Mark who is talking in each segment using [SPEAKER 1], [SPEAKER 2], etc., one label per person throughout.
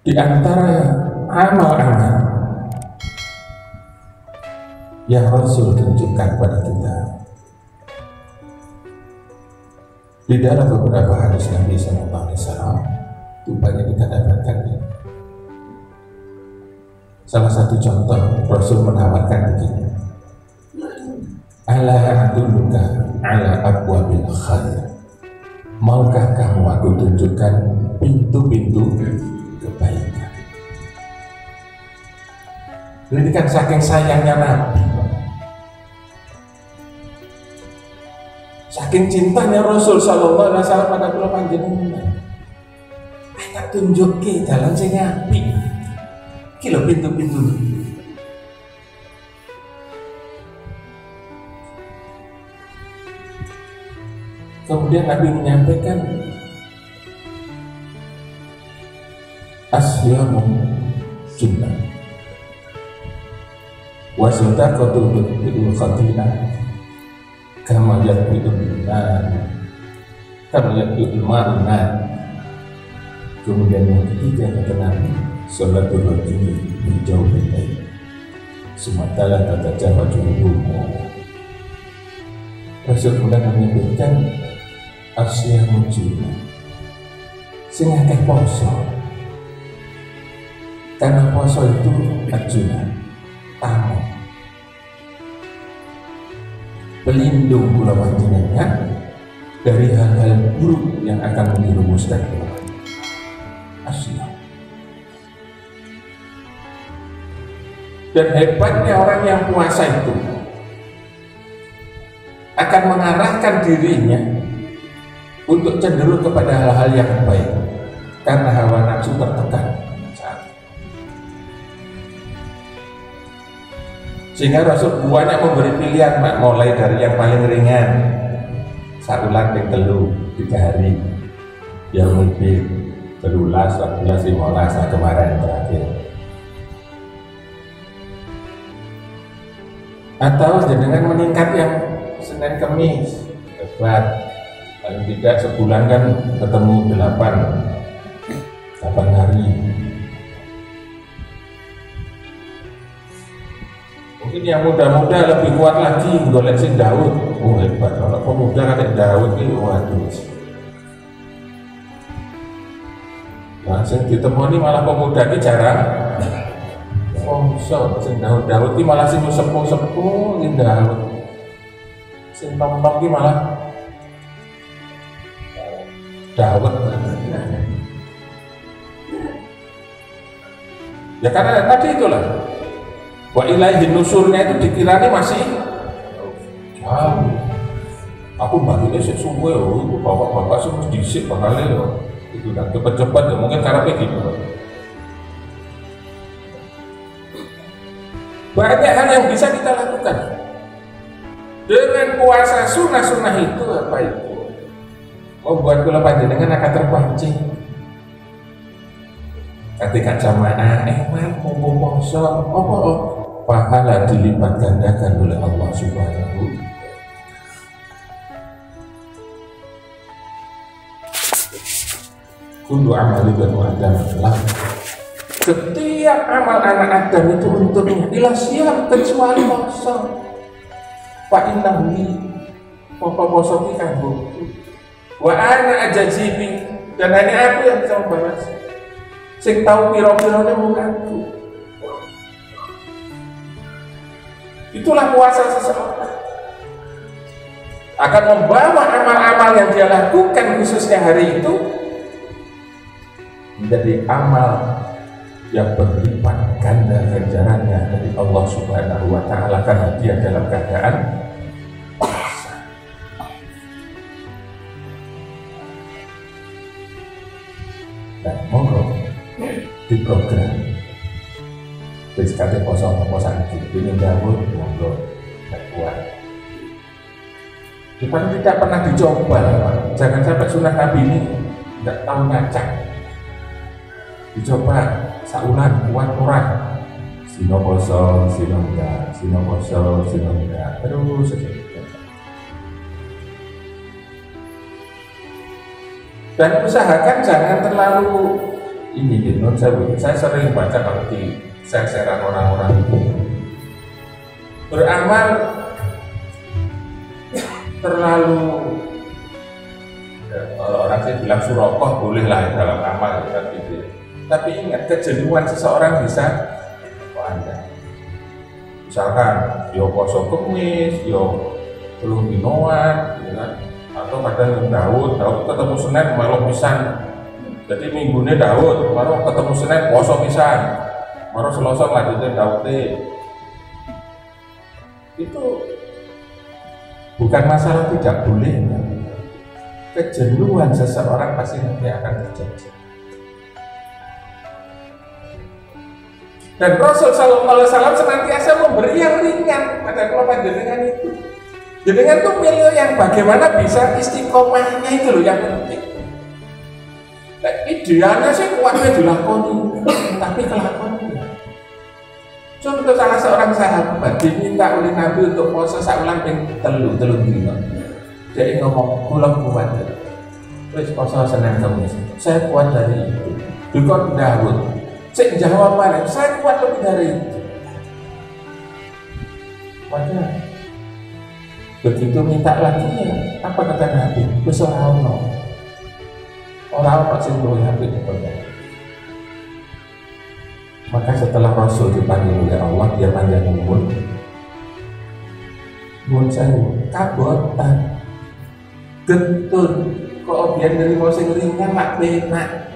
[SPEAKER 1] Di antara amal-amal yang Rasul tunjukkan kepada kita, di dalam beberapa hadis Nabi Sallallahu Alaihi Wasallam itu banyak kita dapatkan. Salah satu contoh, Rasul menawarkan begini, ala adulluka ala abwabil khair, maukah kamu aku tunjukkan pintu-pintu kebaikan. Ini kan saking sayangnya Nabi, saking cintanya Rasul Sallallahu Alaihi Wasallam pada kula panjenengan, tak tunjuki jalan sing apik. Iki lho pintu-pintu. Kemudian Nabi menyampaikan asyamu junnah wa sadaqatu bil khati'ah kama yaqulun kama yaqulun ma'na. Kemudian yang ketiga kata Nabi, sholatul rajuli bi jawfil lail sumatala tatajawaju ruhu. Rasul kemudian menyebutkan asyamu junnah, sing akeh poso, karena poso itu ajunah, tamu, pelindung kula panjenengan dari hal-hal buruk yang akan menjerumuskan kula. Asya. Dan hebatnya orang yang puasa itu akan mengarahkan dirinya untuk cenderung kepada hal-hal yang baik karena hawa nafsu tertekan. Sehingga Rasul banyak memberi pilihan, mulai dari yang paling ringan, saulan yang telu 3 hari, yang lebih 13, 14, 15 kemarin terakhir. Atau dengan meningkat yang Senin Kemis, hebat, paling tidak sebulan kan ketemu 8 hari. Mungkin yang muda-muda lebih kuat lagi, golek sing Daud. Oh hebat, kalau pemuda kayak Daud itu waduh. Nah, sing ditemoni malah pemuda ini jarang. Sing Daud ini malah sing sepuh-sepuh ini Daud. Sing tom-tom ini malah Daud. Ya karena tadi itulah. Wa ilaihi nusurnya itu dikirani masih jauh. Aku baliknya sesungguh itu bapak-bapak semua disik bakalnya loh. Itu kan cepat-cepat ya mungkin cara begitu. Banyak hal yang bisa kita lakukan dengan puasa sunnah-sunnah itu. Apa itu membuat kula panjenengan akan terpancing ketika jamaah mumpung poso apa pahala dilipat gandakan oleh Allah Subhanahu. Kullu amali bani Adam lah. Setiap amal anak Adam itu untuknya ila siap kecuali poso. Pak inna li poso ki kanggo. Wa ana ajazibi, dan hanya aku yang bisa membalas. Sing tahu piro-pirone bukanku. Itulah puasa seseorang. Akan membawa amal-amal yang dia lakukan khususnya hari itu menjadi amal yang berlipat ganda ganjarannya dari Allah Subhanahu wa Ta'ala karena dia dalam keadaan puasa. Dan monggo di program BSKT poso-posan ini Dawud monggo tak kuat. Depan tidak pernah dicoba, jangan sampai sunnah Nabi ini tidak tahu ngacak. Dicoba saulan kuat orang, sino poso, sino enggak, sino poso, sino enggak, terus saja. Dan usahakan jangan terlalu ini gitu, saya sering baca kalau di share-sharean orang-orang itu beramal terlalu kalau orang sih bilang surokoh boleh lah dalam amal gitu. Tapi ingat kejenuhan seseorang bisa Anda misalkan yo poso kemis, yo belum dinoan, ya kan? Atau kadang Daud ketemu Senin malah pisan. Jadi minggunya Daud, malah ketemu Senin poso pisan. Malah Selasa lanjutnya Daud. Itu bukan masalah tidak boleh. Kejenuhan seseorang pasti nanti akan terjadi. Dan Rasul Sallallahu Alaihi Wasallam senantiasa memberi yang ringan pada kelompok jenengan itu. Jenengan tuh milih yang bagaimana bisa istiqomahnya itu loh yang penting. Nah, idealnya sih kuatnya dilakoni, tapi kelakonnya. Contoh salah seorang sahabat diminta oleh Nabi untuk puasa saulan ping telu dino. Dia ngomong pulang kuat. Terus puasa Senin Kamis. Saya kuat dari itu. Dukun Daud. Saya jawab balik, saya kuat lebih dari itu. Maka begitu minta lagi ya, apa kata Nabi? Besok orang pasti boleh habis kepada. Maka setelah Rasul dipanggil oleh Allah, dia panjang umur. Buat saya kabotan, gentun, kok biar dari mau sing ringan mak benak.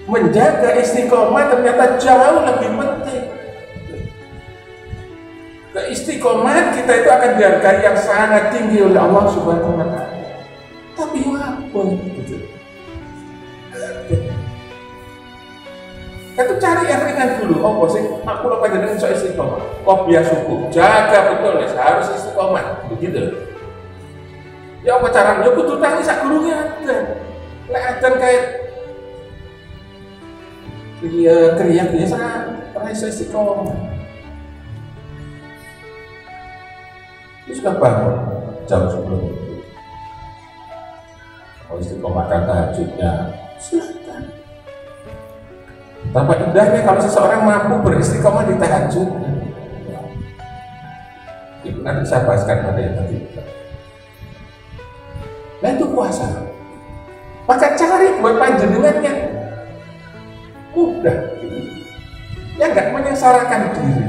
[SPEAKER 1] Menjaga istiqomah ternyata jauh lebih penting. Keistiqomahan kita itu akan dihargai yang sangat tinggi oleh Allah Subhanahu wa Ta'ala. Tapi apa gitu? Kita cari yang ringan dulu. Oh sih, aku lupa jadi soal istiqomah. Kok biasa suku, jaga betul ya, harus istiqomah. Begitu. Ya apa caranya? Ya kudu tangi sak gurunge ada. Lek adan kayak kriya biasa rasa istiqomah. Itu sudah bangun jam sebelum itu. Kalau istiqomah kata tahajudnya silahkan. Tampak indahnya kalau seseorang mampu beristiqomah di tahajud. Itu nanti saya bahaskan pada yang tadi. Nah itu puasa. Maka cari buat panjenengan yang mudah, yang nggak menyengsarakan diri.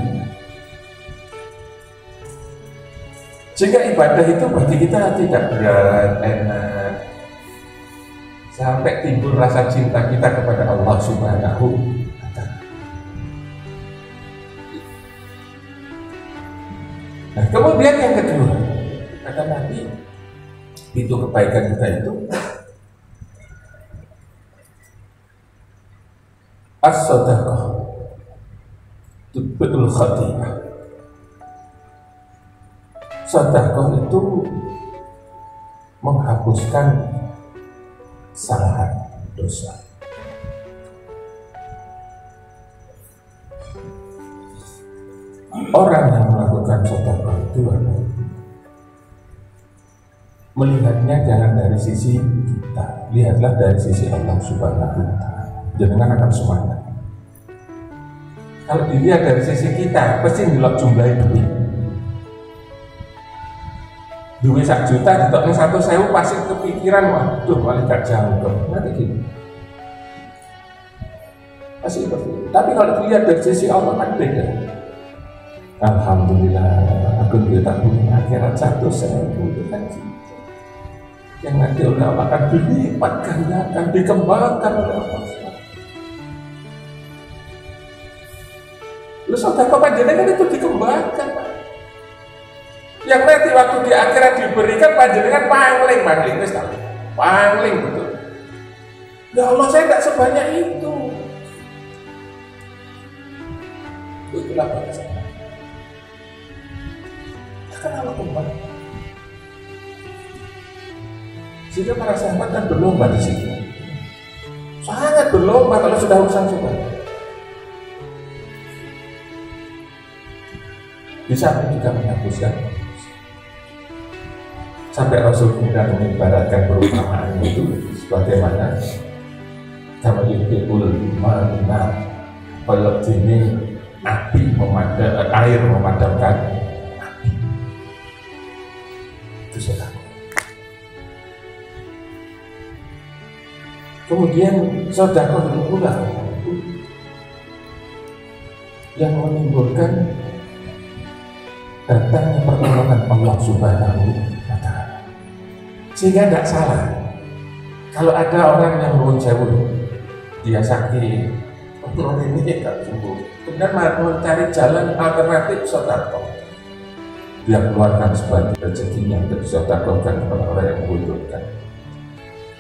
[SPEAKER 1] Jika ibadah itu bagi kita tidak berat, enak, sampai timbul rasa cinta kita kepada Allah Subhanahu wa Ta'ala. Nah, kemudian yang kedua, kata Nabi, itu kebaikan kita itu as-sadaqah betul khati'ah. Sedekah itu menghapuskan kesalahan dosa. Orang yang melakukan sedekah itu melihatnya jangan dari sisi kita, lihatlah dari sisi Allah Subhanahu wa Ta'ala. Jangan akan semangat. Kalau dilihat dari sisi kita, pasti ngelok jumlahnya duit. Duit 1 juta, ditoknya 1.000 pasti kepikiran, waduh malah gak jangkep. Nanti gitu. Pasti seperti itu. Tapi kalau dilihat dari sisi Allah kan beda. Alhamdulillah, aku duit tabung akhirat 1.000 itu kan gitu. Yang nanti oleh Allah akan dilipat gandakan, dikembangkan oleh Allah. Lu sedekah panjenengan itu dikembangkan, Pak. Yang nanti waktu di akhirat diberikan panjenengan pangling wis tahu. Pangling betul. Ya Allah, saya tidak sebanyak itu. Itulah bahasa. Akan Allah kembali. Sehingga para sahabat kan berlomba di situ. Sangat berlomba kalau sudah urusan juga. Bisa juga menghapuskan. Sampai Rasul kemudian mengibaratkan perumpamaan itu sebagaimana kama yudhibul mana kalau ini api air memadamkan api. Itu sedekah. Kemudian sedekah itu pula yang menimbulkan datangnya pertolongan Allah Subhanahu wa Ta'ala. Sehingga tidak salah kalau ada orang yang nuwun sewu, dia sakit, orang ini tidak sembuh, kemudian mencari jalan alternatif sedekah, dia keluarkan sebagai rezekinya untuk disedekahkan kepada orang yang membutuhkan.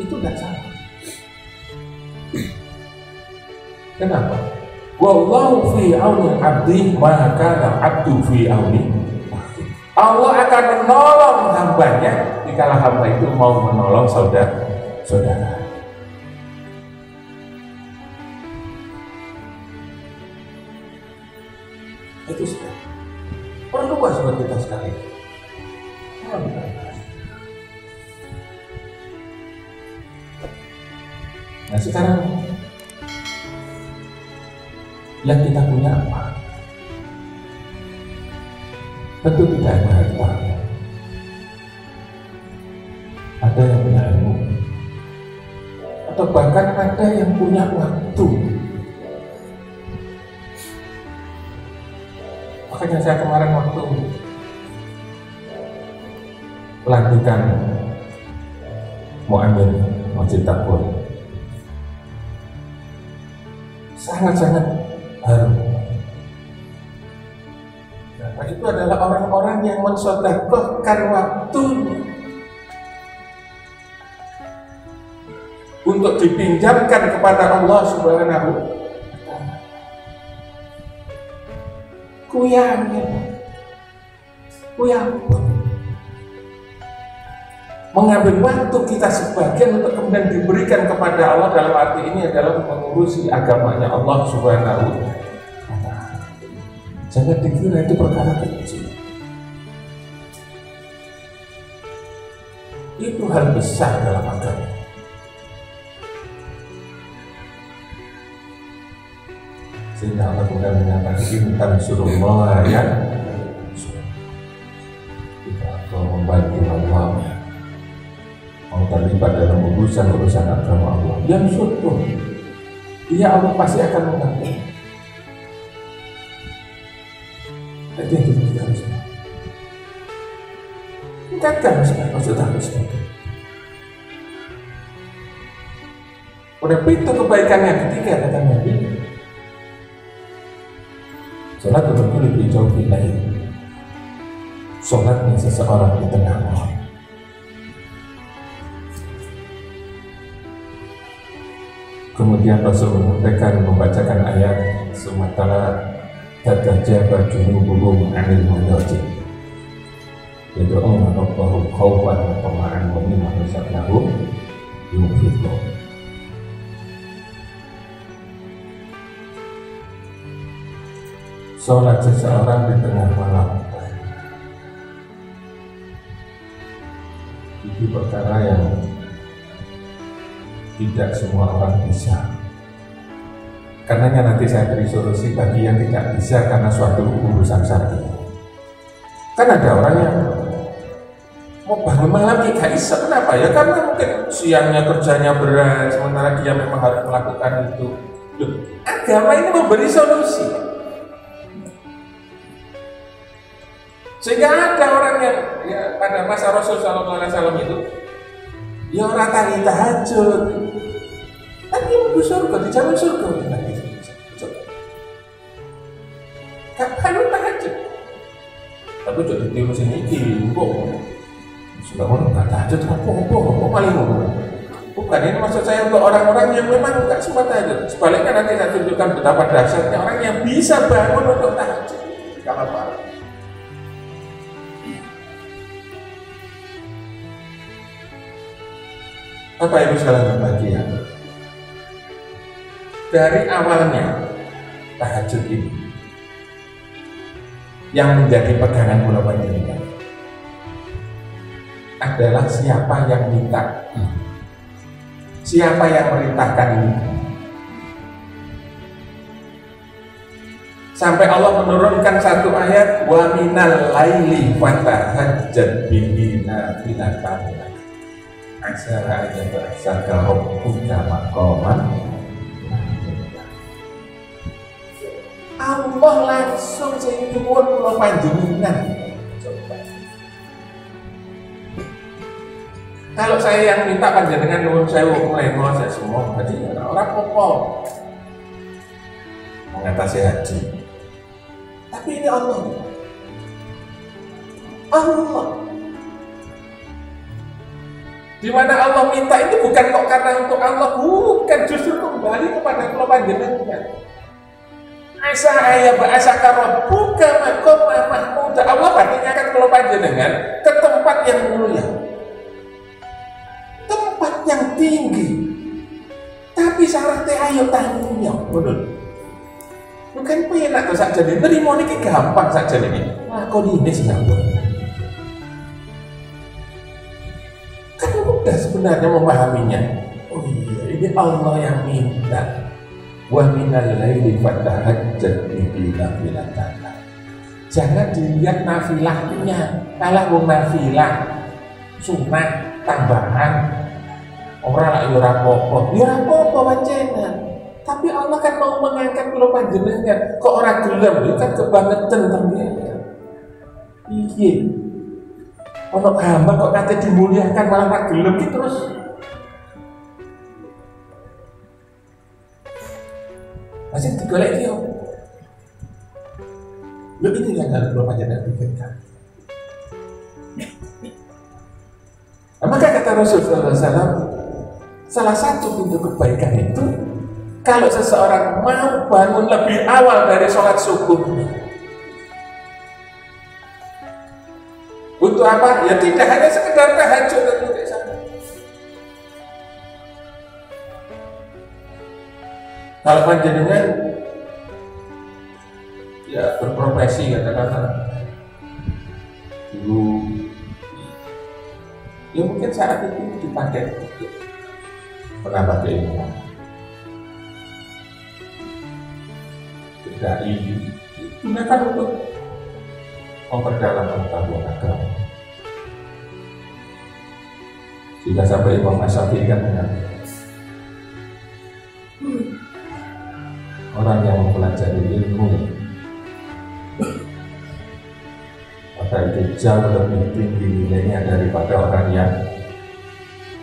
[SPEAKER 1] Itu tidak salah. Kenapa? Wallahu fi auni abdi ma kana abdu fi auni. Allah akan menolong hambanya jika hamba itu mau menolong saudara. Itu sudah perlu buat kita sekali. Nah sekarang yang kita punya apa? Tentu tidak hanya harta. Ada yang punya ilmu, atau bahkan ada yang punya waktu. Makanya saya kemarin waktu pelantikan Mu'amin Masjid Taqwa sangat-sangat harum. Nah, itu adalah orang-orang yang mensedekahkan waktunya untuk dipinjamkan kepada Allah Subhanahu wa Ta'ala. Kuyang mengambil waktu kita sebagian untuk kemudian diberikan kepada Allah, dalam arti ini adalah mengurusi agamanya Allah Subhanahu wa Ta'ala. Jangan dikira itu perkara kecil. Itu hal besar dalam agama. Sehingga Allah kemudian menyatakan intan surullah ya, kita akan membantu Allah, mau terlibat dalam urusan agama Allah yang suruh, dia Allah pasti akan membantu. Jadi itu kita harus tingkatkan maksud harus. Udah pintu kebaikan yang ketiga kata Nabi, sholat betul lebih jauh lain. Sholatnya seseorang di tengah malam. Kemudian Rasul menyampaikan, membacakan ayat sementara tatajaba junubuhum anil madaji yad'una rabbahum khawfan wa tama'an wa mimma razaqnahum yunfiqun. Sholat seseorang di tengah malam itu perkara yang tidak semua orang bisa. Karenanya nanti saya beri solusi bagi yang tidak bisa karena suatu urusan syar'i. Kan ada orang yang mau bangun malam gak bisa, kenapa ya? Karena mungkin siangnya kerjanya berat, sementara dia memang harus melakukan itu. Loh, agama ini memberi solusi. Sehingga ada orang yang ya, pada masa Rasul SAW itu ya orang tadi tahajud, tapi menuju surga, dijamin surga. Kapan tahajud? Tapi jadi tiru sini kok sudah orang nggak tahajud apa paling bukan ini maksud saya untuk orang-orang yang memang nggak sempat tahajud. Sebaliknya nanti saya tunjukkan betapa dahsyatnya orang yang bisa bangun untuk tahajud. Kalau apa? Bapak Ibu sekalian berbahagia, dari awalnya tahajud ini yang menjadi pegangan Kula panjenengan adalah siapa yang minta, Siapa yang merintahkan ini? Sampai Allah menurunkan satu ayat, wa minal laili fatahajjad bihi nafilatan lak asa an yab'atsaka rabbuka maqaman. Allah langsung sing nyuwun kula panjenengan. Kalau saya yang minta panjenengan nyuwun sewu mlengo saya semua berarti ora apa-apa mengatasi haji. Tapi ini Allah. Di mana Allah minta itu bukan kok karena untuk Allah, bukan, justru kembali kepada kula panjenengan. Asa aya ba'asaka rabbuka maqaman mahmuda. Allah pastinya akan kula panjenengan ke tempat yang mulia, tempat yang tinggi. Tapi syaratnya ayo tanggung jawab, betul. Bukan penak tuh saja nih, nerimo ini gampang saja nih. Wah, kok ini sih ngambek. Kan mudah sebenarnya memahaminya. Oh iya, ini Allah yang minta. Wa minal laili fatahajjad bihi nafilatan. Jangan dilihat nafilahnya, kalah wong nafilah sunat tambahan. Orang lak yo ora apa-apa panjenengan. Tapi Allah kan mau mengangkat kula panjenengan, kok ora gelem, itu kan kebangetan tenan. Iya. Ono hamba kok kate dimuliakan malah ora gelem ki terus. Masih digolek yo. Lho ini yang harus kula panjenengan pikirkan. Maka kata Rasulullah SAW, salah satu pintu kebaikan itu kalau seseorang mau bangun lebih awal dari sholat subuh. Untuk apa? Ya tidak hanya sekedar tahajud dan tidak sama. Kalau panjenengan ya berprofesi katakanlah dulu, ya mungkin saat itu dipakai menambah keilmuan. Dai gunakan untuk memperdalam pengetahuan agama. Jika sampai Imam Asy-Syafi'i kan mengatakan, orang yang mempelajari ilmu maka itu jauh lebih tinggi nilainya daripada orang yang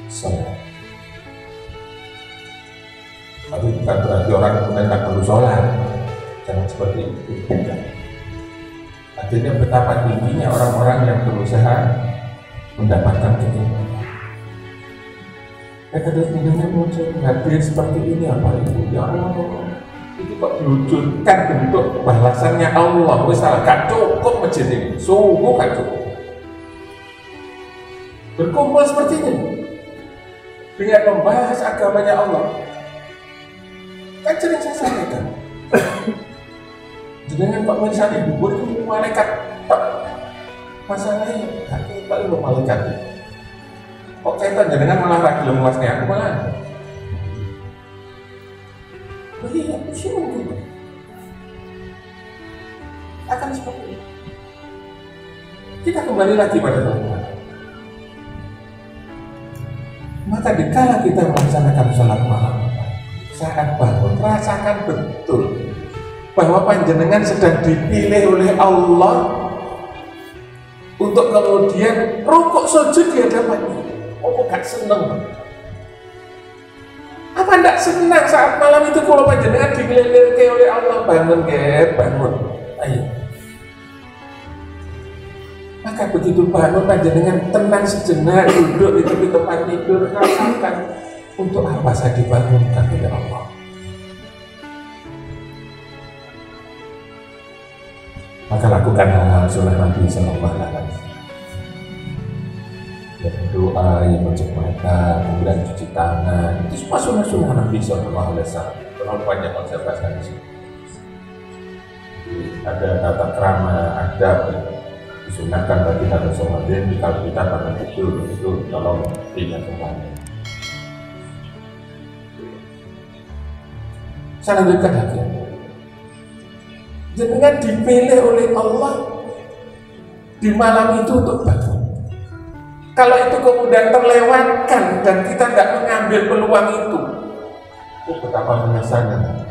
[SPEAKER 1] sholat. Tapi bukan berarti orang kemudian tak perlu sholat. Jangan seperti itu. Akhirnya betapa tingginya orang-orang yang berusaha mendapatkan keilmuan. Terus minumnya muncul hadir seperti ini apa itu? Ya Allah, itu kok diwujudkan bentuk balasannya Allah. Misalnya gak cukup masjid ini, sungguh gak cukup. Berkumpul seperti ini dengan membahas agamanya Allah. Kan sering saya sampaikan. Dengan Pak Mirsani dubur itu malaikat masalahnya gak kita lu malaikat. Kok kaitan dengan malah ragil luasnya aku malah. Iya, sih mungkin akan seperti itu. Kita kembali lagi pada Tuhan. Maka dikala kita melaksanakan sholat malam, saat bangun rasakan betul bahwa panjenengan sedang dipilih oleh Allah untuk kemudian rukuk sujud di hadapannya. Oh, gak seneng? Apa ndak senang saat malam itu kalau panjenengan dipilih oleh Allah? Bangun, bangun, ayo. Maka begitu bangun panjenengan tenang sejenak, duduk di tepi tempat tidur, rasakan untuk apa saya dibangunkan oleh Allah. Maka lakukan hal-hal sunnah Nabi Sallallahu Alaihi Wasallam. Ya berdoa, ya baca Quran, kemudian cuci tangan. Itu semua sunnah Nabi Sallallahu Alaihi Wasallam. Terlalu banyak konservasi di sini. Ada tata krama, adab, disunahkan bagi kita Ramadan kalau kita pada tidur itu tolong ingat kembali. Saya lanjutkan lagi. Jenengan dipilih oleh Allah di malam itu untuk bangun. Kalau itu kemudian terlewatkan dan kita tidak mengambil peluang itu betapa menyesalnya.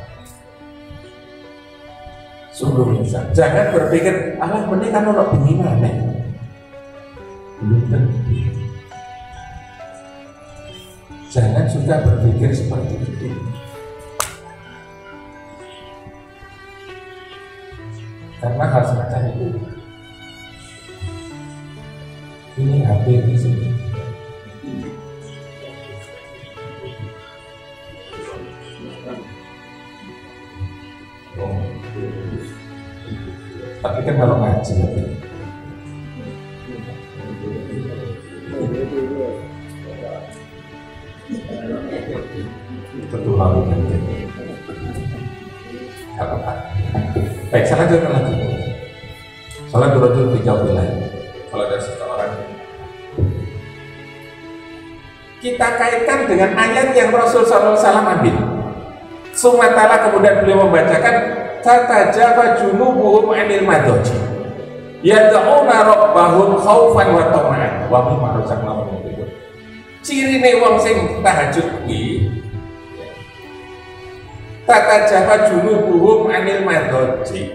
[SPEAKER 1] Sungguh menyesal. Jangan berpikir, Allah benih kan orang bagaimana? Belum tentu. Jangan suka berpikir seperti itu. Karena hal semacam itu ini hampir di sini. Tapi kan kalau ngaji tentu lalu nanti. Baik, saya lanjutkan lagi. Salat rajul fi jawfil lail. Kalau ada seseorang, kita kaitkan dengan ayat yang Rasul SAW ambil. Sumatala kemudian beliau membacakan tatajafa junubuhum anil madaji yad'una rabbahum khaufan wa tama'an wa mimma razaqnahum yunfiqun. Cirine wong sing tahajud kuwi tatajafa junubuhum anil madaji,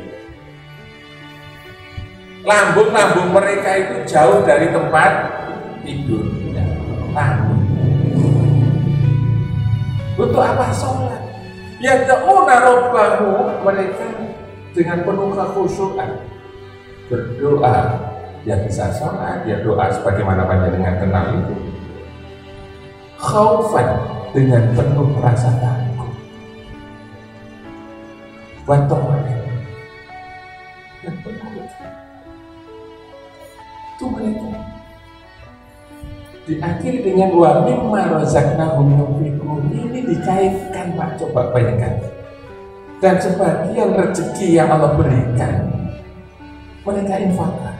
[SPEAKER 1] lambung-lambung mereka itu jauh dari tempat tidur. Untuk apa sholat? Ya da'una rabbahu, mereka dengan penuh kekhusyukan berdoa. Yang bisa sholat, ya doa sebagaimana panjenengan kenal itu. Khaufan, dengan penuh rasa takut. Bantuan dan penuh itu mereka. Diakhiri dengan wa mimma razaqnahum yunfiqun. Ini dikaitkan, Pak, coba bayangkan. Dan sebagian rezeki yang Allah berikan mereka infakkan.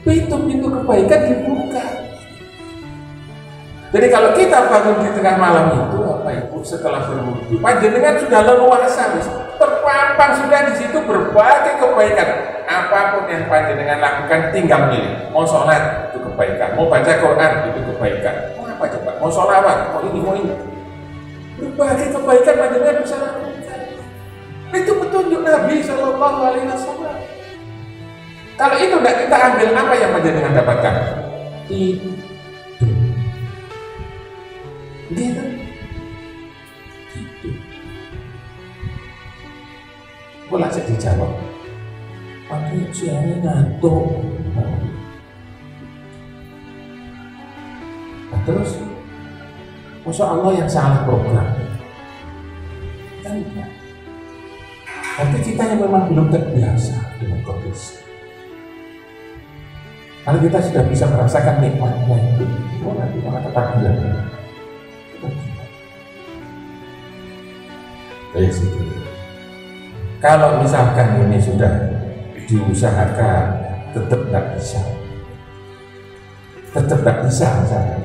[SPEAKER 1] Pintu-pintu kebaikan dibuka. Jadi kalau kita bangun di tengah malam itu, Bapak Ibu, setelah berwudu, panjenengan sudah leluasa, terpampang sudah di situ berbagai kebaikan. Apapun yang panjenengan lakukan, tinggal milih. Mau sholat itu kebaikan, mau baca Quran itu kebaikan. Mau apa coba? Mau sholawat, mau ini. Berbagai kebaikan panjenengan bisa lakukan. Itu petunjuk Nabi Shallallahu Alaihi Wasallam. Kalau itu tidak kita ambil, apa yang panjenengan dapatkan? Itu. Gitu. Boleh saya dijawab. Pakai ujiannya ngantuk. Nah, terus, Masya Allah yang salah program. Kan enggak. Tapi kita yang memang belum terbiasa dengan kondisi. Kalau kita sudah bisa merasakan nikmatnya itu, nanti malah tetap biasa. Kalau misalkan ini sudah diusahakan tetap tidak bisa, misalnya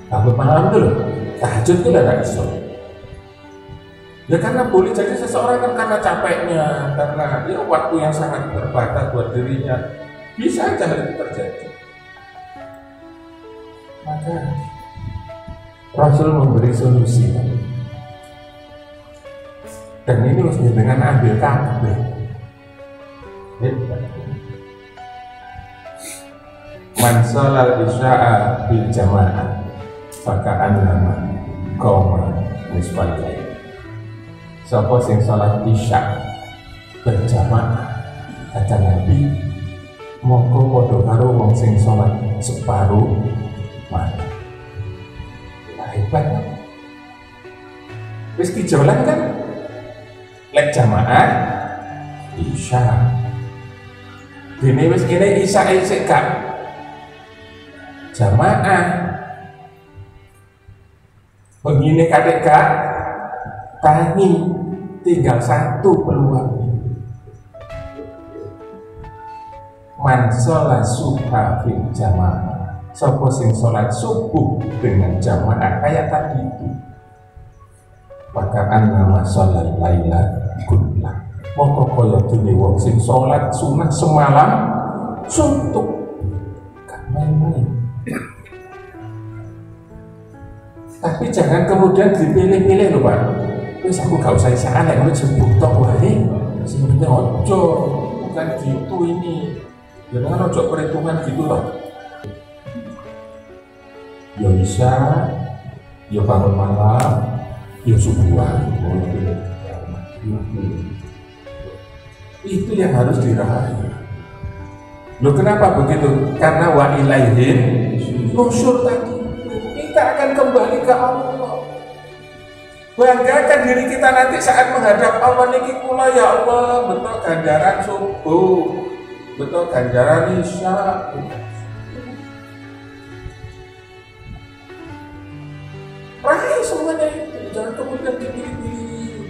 [SPEAKER 1] bangun malam itu loh, tahajud itu tidak bisa. Ya karena boleh jadi seseorang kan karena capeknya, karena dia waktu yang sangat terbatas buat dirinya, bisa aja hal itu terjadi. Maka Rasul memberi solusi. Dan ini harus dengan ambil kabeh. Man sholal isya'a bil jamaah faka'an nama qoma nisfal lail. Sapa sing sholat isya berjamaah, kata Nabi, moko padha karo wong sing sholat separuh malam. Hebat kan? Wis dijalan kan? Lek jamaah isya. Dene wis kene isya isik gak jamaah. Begini kadek gak tani, tinggal satu peluang. Man sholat subha fil jamaah sapa sing sholat subuh dengan jamaah kayak tadi itu, maka annama sholal laila kullah, moko kaya dene wong sing sholat sunah semalam suntuk, gak main-main. Tapi jangan kemudian dipilih-pilih loh Pak. Wis aku gak usah isaan lek ngono jebuk tok wae. Sing penting ojo, bukan gitu ini. Jangan ojo perhitungan gitu loh. Ya bisa, ya bangun malam, ya subuhan. Itu yang harus diraih. Loh kenapa begitu? Karena wa ilaihin nusyur tadi. Kita akan kembali ke Allah. Banggakan diri kita nanti saat menghadap Allah niki kula ya Allah, betul ganjaran subuh, betul ganjaran isya. Raih semuanya itu, jangan kemudian dipilih-pilih.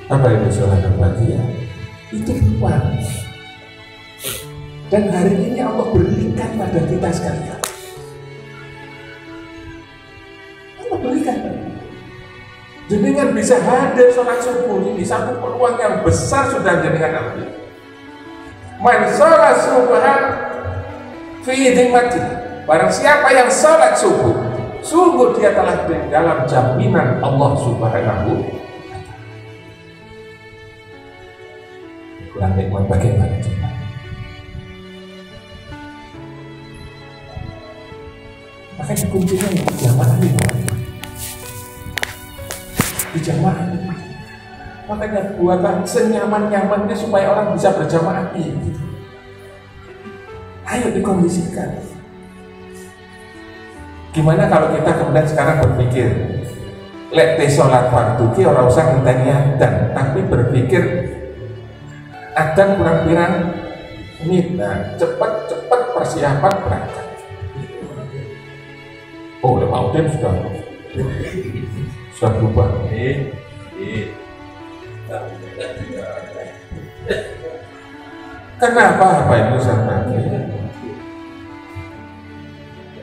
[SPEAKER 1] Apa itu sholat berbahagia? Itu bukan. Dan hari ini Allah berikan pada kita sekalian. Allah berikan. Jenengan bisa hadir sholat subuh ini satu peluang yang besar sudah jenengan ambil. Man sholat subuh fi dhimati. Barang siapa yang sholat subuh, sungguh dia telah di dalam jaminan Allah Subhanahu. Kurang nikmat bagaimana coba? Makanya kuncinya di jamaah ini, di jamaah ini. Makanya buatan senyaman-nyamannya supaya orang bisa berjamaah ini. Ayo dikondisikan. Gimana kalau kita kemudian sekarang berpikir, lek sholat waktu ki ora usah ngenteni adzan, tapi berpikir adzan kurang pirang menit, nah cepat-cepat persiapan berangkat. Oh, Pak Udin sudah berubah. Kenapa Pak Ibu sampaikan?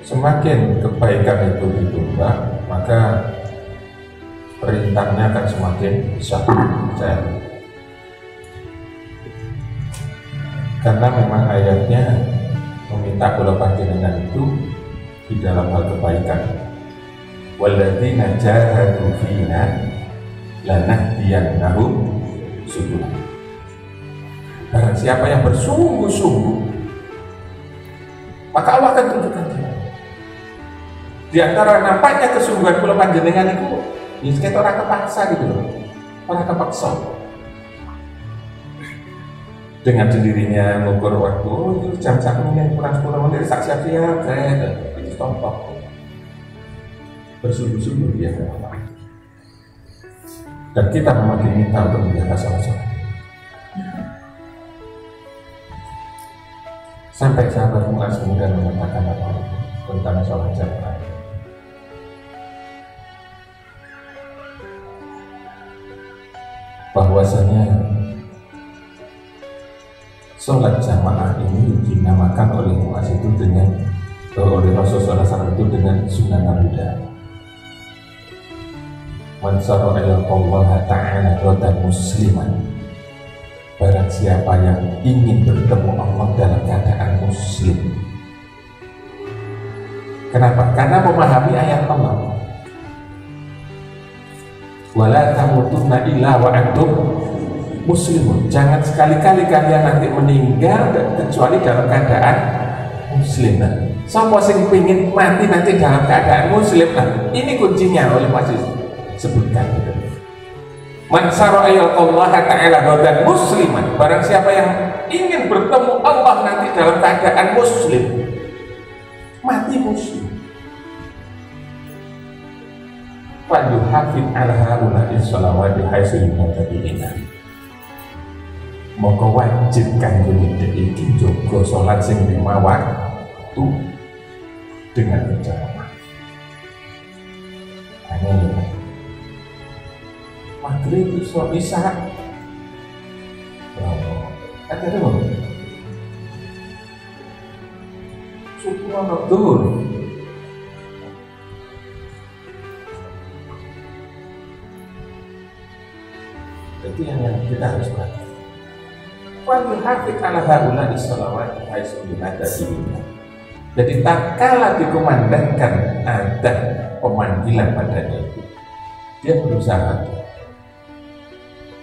[SPEAKER 1] Semakin kebaikan itu ditambah, maka perintahnya akan semakin besar. Karena memang ayatnya meminta kula panjenengan itu di dalam hal kebaikan. Walladzina jahadu fina lanahdiyannahum subulana. Barang siapa yang bersungguh-sungguh, maka Allah akan tunjukkan dia. Di antara nampaknya kesungguhan kula panjenengan itu, ya kita orang kepaksa gitu loh, orang kepaksa. Dengan sendirinya mengukur waktu, oh itu jam 1 menit kurang 10 menit, siap-siap, itu contoh. Bersungguh-sungguh dia kenapa. Dan kita memang diminta untuk menjaga sholat. Sampai sahabat Mu'az kemudian mengatakan apa tentang sholat jamaah. Bahwasanya sholat jamaah ini dinamakan oleh Mu'az itu dengan oleh Rasulullah SAW itu dengan sunnah Nabuda. Man sarra Allah ta'ala rodan musliman. Barang siapa yang ingin bertemu Allah dalam keadaan muslim. Kenapa? Karena memahami ayat Allah. Wala tamutunna illa wa antum muslimun. Jangan sekali-kali kalian nanti meninggal kecuali dalam keadaan muslim. Sapa sing pengin mati nanti dalam keadaan muslim. Ini kuncinya oleh Mas sebutkan. Man sarra Allah ta'ala rodan musliman. Barang siapa yang ingin bertemu Allah nanti dalam keadaan muslim, mati muslim, falyuhafid ala haula'i sholawati haitsu yuntabi'ina. Maka wajib kanggo iki jaga salat sing lima waktu dengan berjamaah. Hanya maghrib isya Ada dong. Suku ono dhuwur. Itu yang kita harus perhatikan. Wal yuhafiq ala haula as-salawat haitsu ada sini. Jadi tak kala dikumandangkan ada pemanggilan padanya itu, dia berusaha.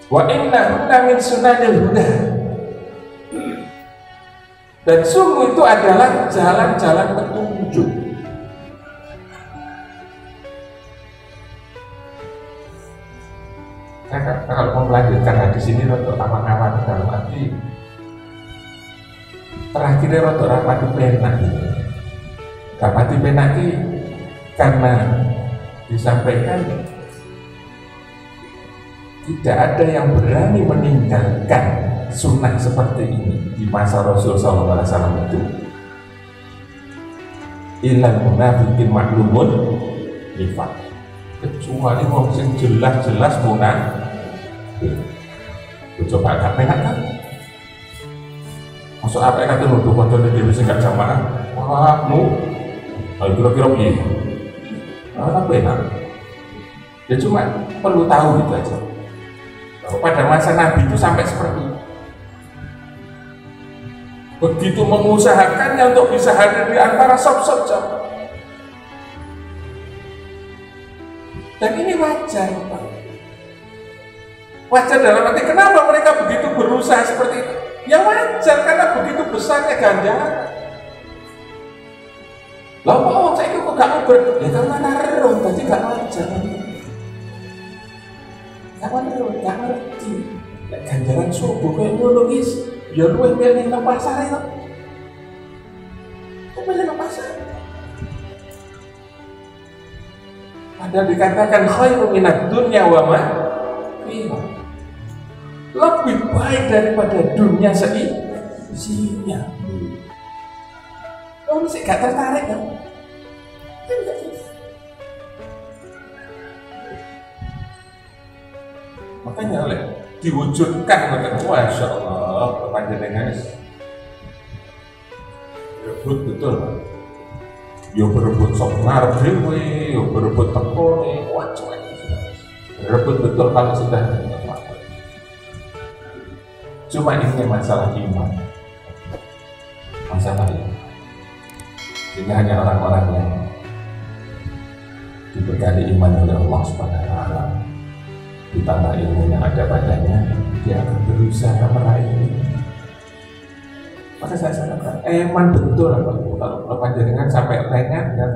[SPEAKER 1] Wa inna min sunanil huda. Dan sungguh itu adalah jalan-jalan petunjuk. Nah, kalau mau melanjutkan hadis ini untuk awal-awal dalam arti terakhirnya rotok rapati penak. Rapati penak karena disampaikan tidak ada yang berani meninggalkan sunnah seperti ini di masa Rasul SAW itu ilal munafiqin maklumun nifaq, kecuali wong sing jelas-jelas munafik. Coba gak penak kan? Masuk apa yang kata nuduh koncone dhewe sing gak jamaah? Wah, kira-kira piye? Apa enak? Ya cuma perlu tahu gitu aja. Bahwa pada masa Nabi itu sampai seperti itu. Begitu mengusahakannya untuk bisa hadir di antara sop-sop jamaah. Dan ini wajar, Pak. Wajar dalam arti kenapa mereka begitu berusaha seperti itu? Ya wajar karena begitu besarnya ganjaran. Lah kok saya kok gak uber? Ya karena naruh, berarti gak wajar. Gak ngerti. Ganjaran subuh kayak ngono guys. Ya luwih milih nang pasar itu. Kok milih nang pasar? Padahal dikatakan khairu minad dunya wa ma fiha. Lebih baik daripada dunia isinya. Kamu sih gak tertarik kan? Makanya oleh diwujudkan Masya Allah panjenengan berebut betul. Yo berebut sok ngarep dhewe, yo berebut tekone, wah cuek. Berebut betul kalau sudah cuma ini masalah iman, masalah iman. Sehingga hanya orang-orang yang dibekali iman oleh Allah Subhanahu wa Ta'ala, ditambah ilmu yang ada padanya, dia akan berusaha meraih ini. Maka saya katakan, iman betul kalau panjenengan sampai lengah dan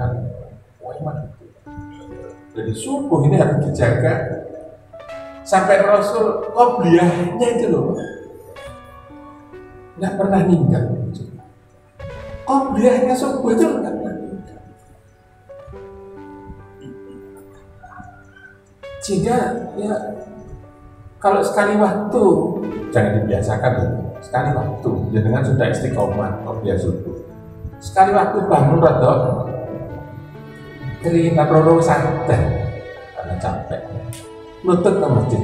[SPEAKER 1] iman betul. Jadi subuh ini harus dijaga sampai Rasul qobliyahnya itu loh. Nggak pernah ninggal. Qobliyahnya subuh itu nggak pernah ninggal. Sehingga ya kalau sekali waktu jangan dibiasakan ya. Sekali waktu jangan sudah istiqomah qobliyah subuh. Sekali waktu bangun rada keringat roro santai karena capek. Lutut ke masjid.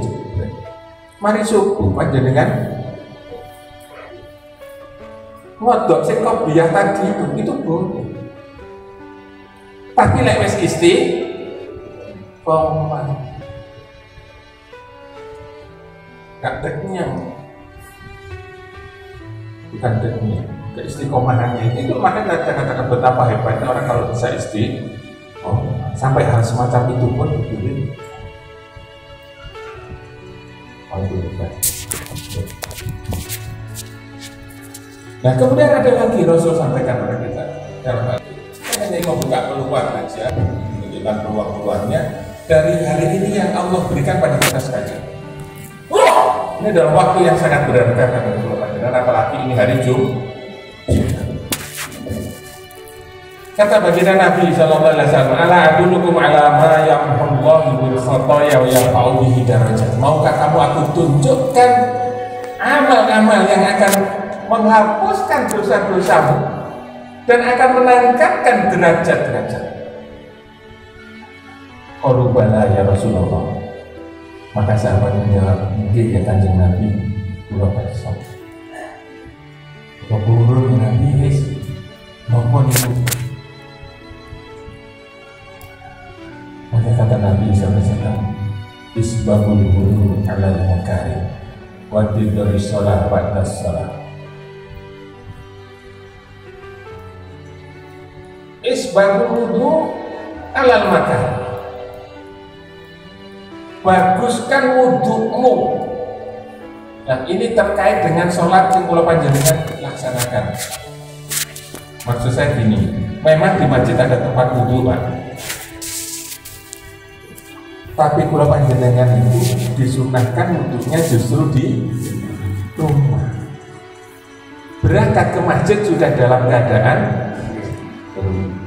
[SPEAKER 1] Mari subuh panjenengan ngodok sing qobliyah tadi itu boleh. Tapi lek wis istiqomah gak kenyang, bukan kenyang, keistiqomahannya itu makanya katakan betapa hebatnya orang kalau bisa sampai hal semacam itu pun begini. Nah kemudian ada lagi Rasul sampaikan kepada kita dalam hal ini. Saya hanya mau buka peluang aja, menunjukkan peluang-peluangnya dari hari ini yang Allah berikan pada kita sekalian. Ini dalam waktu yang sangat berharga kata Rasulullah, dan apalagi ini hari Jumat. Kata baginda Nabi sallallahu alaihi wasallam, "Ala adullukum ala ma yamhullahu bil khotoya wa yarfa'u bihi darajat." Maukah kamu aku tunjukkan amal-amal yang akan menghapuskan dosa-dosamu dan akan meningkatkan derajat-derajat? Qalu bala ya Rasulullah. Maka sahabat menjawab, "Nggih ya Kanjeng Nabi, kula kersa." Keburu Nabi nopo niku. Maka kata Nabi SAW, isbabul wudu alal makarim wa tidari sholat ba'da sholat. Isbabul wudu alal makarim, baguskan wudumu. Nah, ini terkait dengan sholat yang kula panjenengan laksanakan. Maksud saya gini, memang di masjid ada tempat wudu, Pak, tapi kula panjenengan itu disunahkan wudunya justru di rumah. Berangkat ke masjid sudah dalam keadaan berwudu.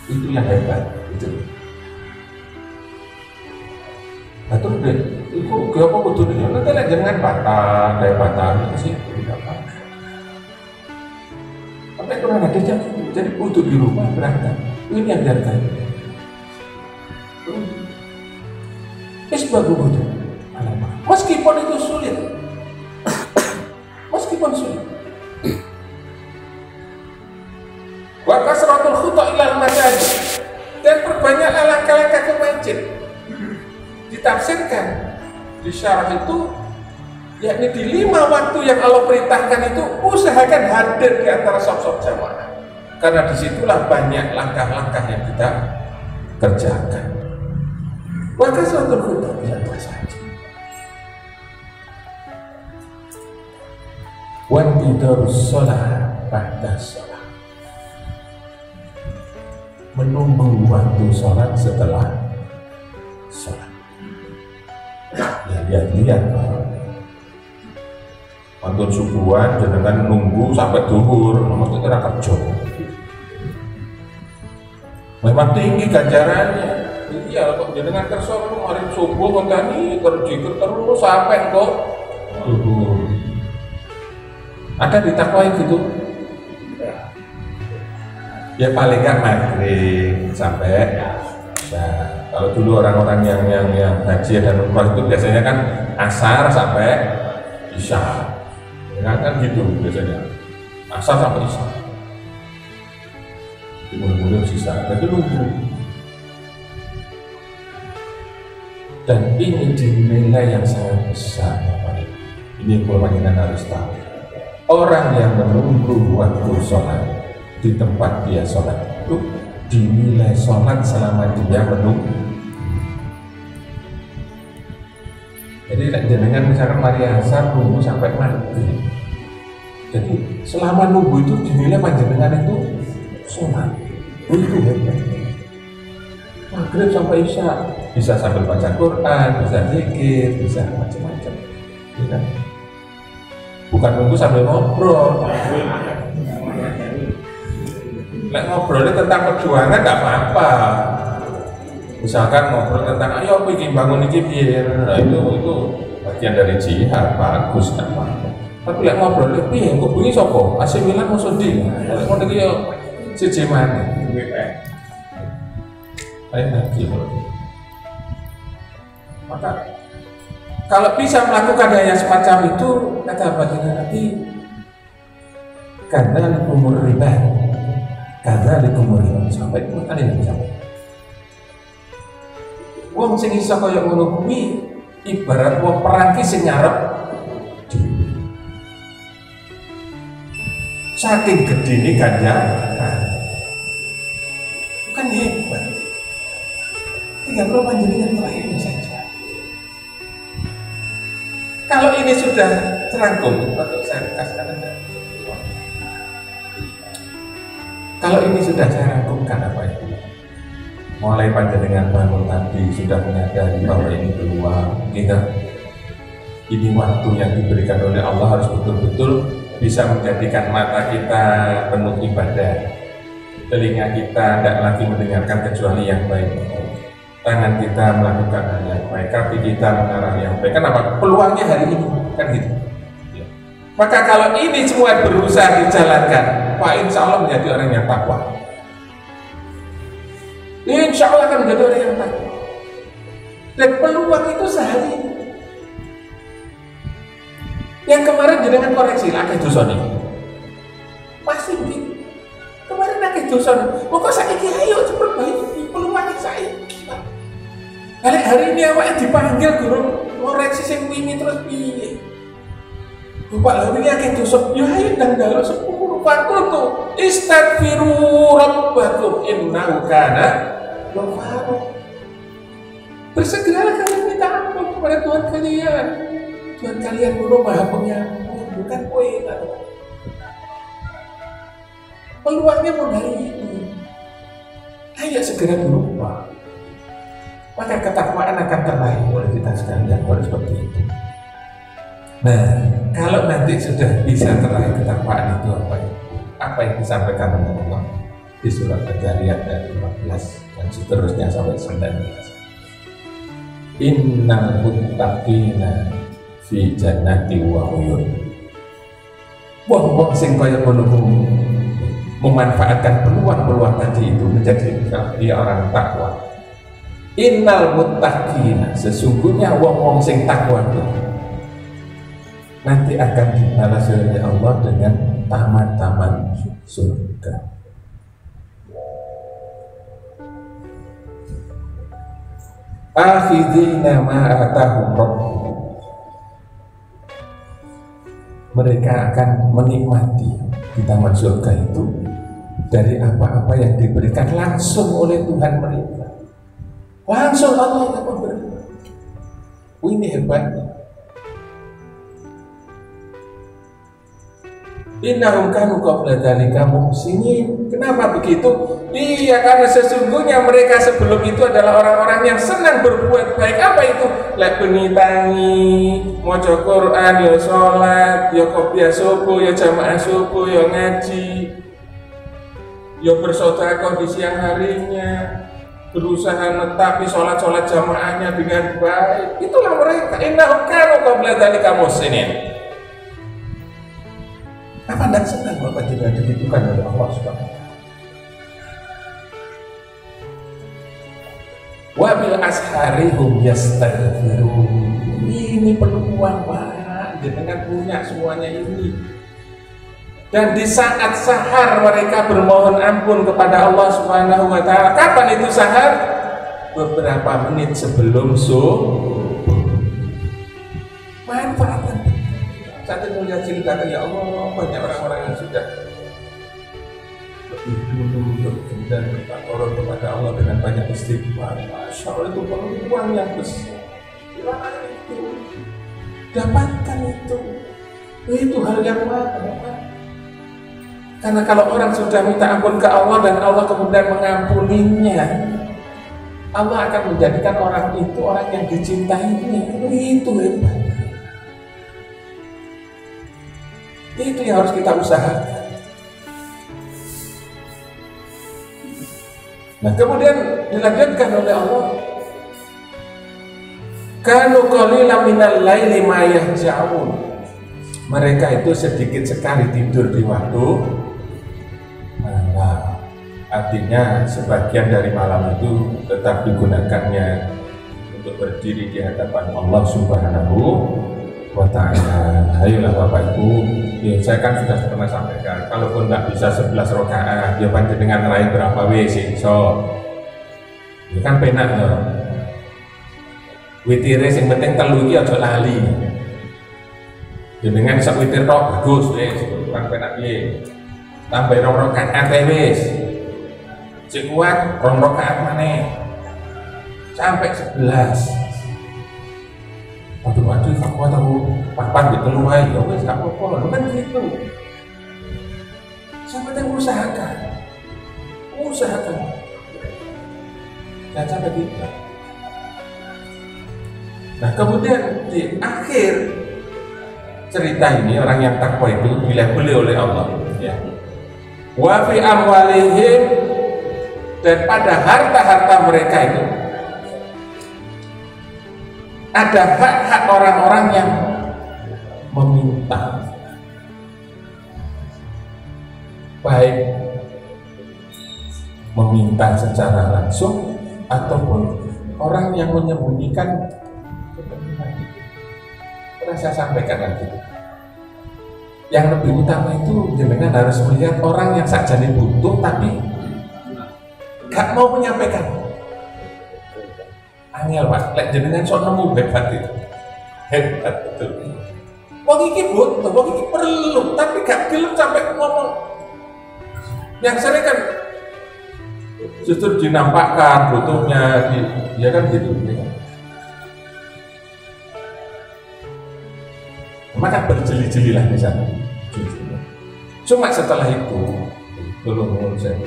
[SPEAKER 1] Itu yang hebat, itu. Atau itu apa wudu dia? Nanti lah jangan patah, daya patah itu sih tidak apa. Sampai kurang ada jadi wudu di rumah berangkat. Ini yang dihargai. Isbabul wudu. Meskipun itu sulit, meskipun sulit. Wa kasratul khuta ilal masjid, dan perbanyaklah langkah-langkah ke masjid. Ditafsirkan di syarah itu, yakni di 5 waktu yang Allah perintahkan itu usahakan hadir di antara saf-saf jamaah, karena disitulah banyak langkah-langkah yang kita kerjakan. Maka suatu khuta tidak saja. Wantidarus sholat ba'da sholat, menunggu waktu sholat setelah sholat. Ya lihat waktu subuhan jenengan nunggu sampai duhur, nomor itu kerja. Memang tinggi ganjarannya. Iya, kok jenengan kerja kemarin subuh kontani kerja terus sampai kok duhur. Ada ditakwai gitu? Ya paling nggak maghrib sampai isya. Kalau dulu orang-orang yang haji dan umrah itu biasanya kan asar sampai isya. Ya, kan gitu biasanya. Asar sampai isya. Kemudian sisa, tapi nunggu. Dan ini dinilai yang sangat besar. Ini yang harus tahu. Orang yang menunggu waktu sholat di tempat dia sholat itu dinilai sholat selama dia menunggu. Jadi jenengan misalkan mari asar nunggu sampai maghrib. Jadi selama nunggu itu dinilai panjenengan itu sholat. Itu hebat. Maghrib sampai isya bisa sambil baca Quran, bisa zikir, bisa macam-macam. Ya, bukan nunggu sambil ngobrol. Nek ngobrolnya tentang perjuangan tidak apa-apa. Misalkan ngobrol tentang ayo bikin bangun ini biar, nah, itu bagian dari jihad, bagus kan apa. Tapi nek ngobrol piye kok bunyi sapa? AC Milan mau sedih. Nek ngono iki yo siji maneh. Ayo lagi. Maka kalau bisa melakukan hal yang semacam itu, kata baginda Nabi, karena umur riba, karena umur riba sampai kali ini sampai. Wong sing iso kaya ngono kuwi ibarat wong perang ki sing nyarep saking gedene ganjaran. Kan hebat. Tinggal panjenengan terakhir saja. Kalau ini sudah terangkum, untuk saya kasihkan aja. Kalau ini sudah saya rangkumkan apa itu? Mulai panjenengan bangun tadi sudah menyadari bahwa ini peluang, kita ini waktu yang diberikan oleh Allah harus betul-betul bisa menjadikan mata kita penuh ibadah, telinga kita tidak lagi mendengarkan kecuali yang baik, tangan kita melakukan hal yang baik, kaki kita mengarah yang baik. Kenapa? Peluangnya hari ini kan gitu. Maka kalau ini semua berusaha dijalankan, Pak, insya Allah menjadi orang yang takwa. Insya Allah akan menjadi orang yang takwa. Dan peluang itu sehari ini. Yang kemarin jenengan koreksi akeh dosa nih. Pasti begitu. Kemarin akeh dosa. Kok saiki ayo diperbaiki peluangnya saiki. Kali hari ini awake dipanggil guru koreksi sing wingi terus piye? Bapak lha wingi akeh dosa. Yo ayo ndang dalem sepuluh fakultu. Istaghfiru rabbakum innahu kana ghafara. Bersegeralah kalian minta ampun kepada Tuhan kalian. Tuhan kalian dulu Maha Pengampun, bukan kowe. Peluangnya mau dari ini. Ayo segera berubah. Maka ketakwaan akan terlahir oleh kita sekalian kalau seperti itu. Nah, kalau nanti sudah bisa terlahir ketakwaan itu apa yang disampaikan oleh Allah di surat Al-Jariyat ayat 15 dan seterusnya sampai 19. Innal muttaqina fi jannati wa uyun. Wong sing kaya ngono memanfaatkan peluang-peluang tadi itu menjadi dia orang takwa. Innal muttaqina, sesungguhnya wong sing takwa itu nanti akan dibalas oleh Allah dengan taman-taman surga. Akhidina ma atahum rabbuhum, mereka akan menikmati di taman surga itu dari apa-apa yang diberikan langsung oleh Tuhan mereka. Langsung Allah yang memberi. Ini hebatnya. Innahum kanu qabla dzalika muhsinin. Kenapa begitu? Iya, karena sesungguhnya mereka sebelum itu adalah orang-orang yang senang berbuat baik. Apa itu? Lek bengi tangi, maca Quran, ya salat, ya qobliyah subuh, ya jamaah subuh, ya ngaji, ya bersedekah di siang harinya, berusaha mentaati sholat-sholat jamaahnya dengan baik. Itulah mereka. Innahum kanu qabla dzalika muhsinin. Apa anda senang Bapak tidak ditentukan oleh Allah Subhanahu wa Ta'ala? Wa bil asharihum yastaghfirun. Ini peluang Pak, dengan punya semuanya ini. Dan di saat sahar mereka bermohon ampun kepada Allah Subhanahu wa Ta'ala. Kapan itu sahar? Beberapa menit sebelum subuh. Manfaatkan. Saya melihat ceritakan, ya Allah, banyak orang-orang yang sudah lebih dulu kemudian bertakwa kepada Allah dengan banyak istighfar. Masya Allah, itu peluang yang besar. Dapatkan itu hal yang mahal. Karena kalau orang sudah minta ampun ke Allah dan Allah kemudian mengampuninya, Allah akan menjadikan orang itu orang yang dicintainya. Itu hebat. Itu yang harus kita usahakan. Nah, kemudian dilanjutkan oleh Allah, kanu qalilan minal laili ma yahja'un. Mereka itu sedikit sekali tidur di waktu malam. Artinya sebagian dari malam itu tetap digunakannya untuk berdiri di hadapan Allah Subhanahu wa Ta'ala. Ayolah Bapak Ibu, ya, saya kan sudah pernah sampaikan, kalaupun nggak bisa 11 rakaat, ya panjenengan raih berapa wis iso. Ya kan penak loh. Witire sing penting telu iki aja lali. Jenengan sak witir tok bagus wis, kan penak piye. Tambah 2 rakaat wis. Sing kuat 2 rakaat maneh. Sampai 11. Aduh, aku tahu papan gitu lu aja, wes gak apa-apa, lu kan gitu. Sama dengan usahakan. Jangan sampai gitu. Nah, kemudian di akhir cerita ini orang yang takwa itu dipilih oleh Allah. Ya. Wa fi amwalihim, dan pada harta-harta mereka itu ada hak-hak orang-orang yang meminta, baik meminta secara langsung ataupun orang yang menyembunyikan kepentingan. Pernah saya sampaikan kan gitu. yang lebih utama itu jenengan harus melihat orang yang sakjane butuh tapi gak mau menyampaikan. Angel Pak, lek jenengan sok nemu hebat itu. Hebat betul. Wong iki butuh, wong iki perlu, tapi gak gelem sampai ngomong. Yang sering kan justru dinampakkan butuhnya, ya kan gitu. Ya. Maka berjeli-jelilah di sana. Cuma setelah itu, belum menurut saya,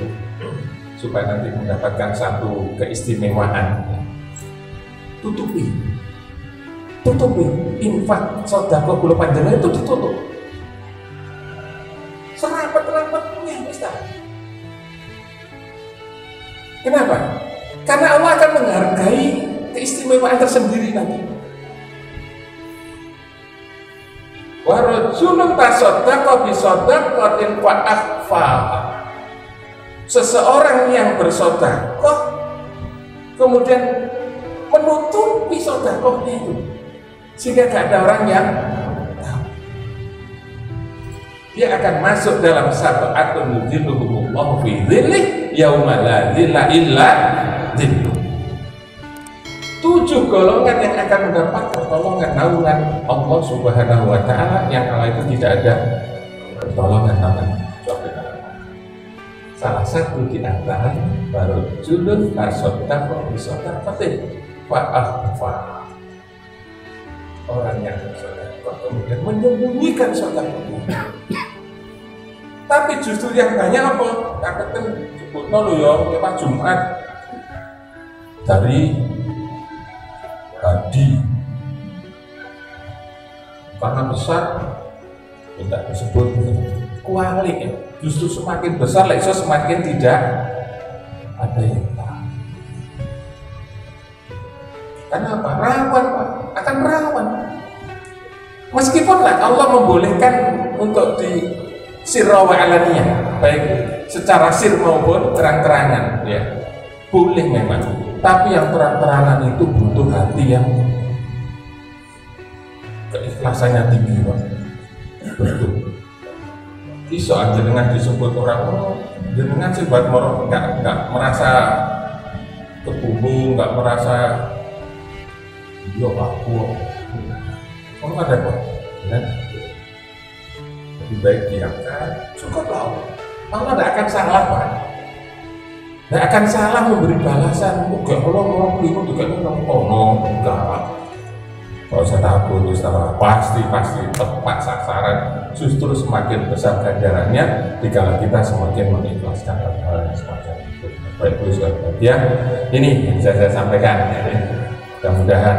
[SPEAKER 1] supaya nanti mendapatkan satu keistimewaan, tutupi infak sedekah kula panjenengan itu ditutup serapet-rapetnya Ustaz. Kenapa? Karena Allah akan menghargai keistimewaan tersendiri nanti. Wa rajulun tasaddaqa bi shadaqatin fa akhfaha. Seseorang yang bersedekah kemudian menutupi sedekahnya itu sehingga gak ada orang yang tahu. Dia akan masuk dalam sab'atun yudhilluhumullahu fi dhillih yauma la dhilla illa dhilluh. 7 golongan yang akan mendapat pertolongan naungan Allah Subhanahu wa taala, yang kala itu tidak ada pertolongan naungan kecuali Allah. Salah satu di antara rajulun tasaddaqa bi shadaqatin fa akhfa. Orang yang bersedekah kemudian menyembunyikan sedekahnya. Tapi justru yang banyak apa? Katakan sebutno lho ya, Pak Jumat dari hadi karena besar tidak disebut kualik ya. Justru semakin besar iso semakin tidak ada yang tahu. Karena apa? Rawan Pak, akan rawan. Meskipun lah Allah membolehkan untuk di sirra wa alaniyah, baik secara sir maupun terang-terangan, ya boleh memang. Tapi yang terang-terangan itu butuh hati yang keikhlasannya tinggi Pak. Betul. Iso aja dengan disebut orang dengan sebab nggak merasa kebumbung, nggak merasa yo aku kamu ada kok, kan? Lebih baik diangkat, cukup lah. Allah tidak akan salah Pak, tidak akan salah memberi balasan. Enggak, kalau orang itu juga enggak. Kalau saya takut, pasti tepat sasaran. Justru semakin besar ganjarannya jika kita semakin mengikhlaskan hal-hal yang semacam itu. Baik Bu ya, ini yang saya sampaikan. Mudah-mudahan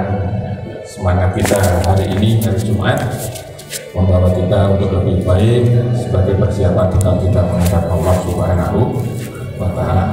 [SPEAKER 1] semangat kita hari ini, hari Jumat, membawa kita untuk lebih baik sebagai persiapan kita menghadap Allah Subhanahu wa taala.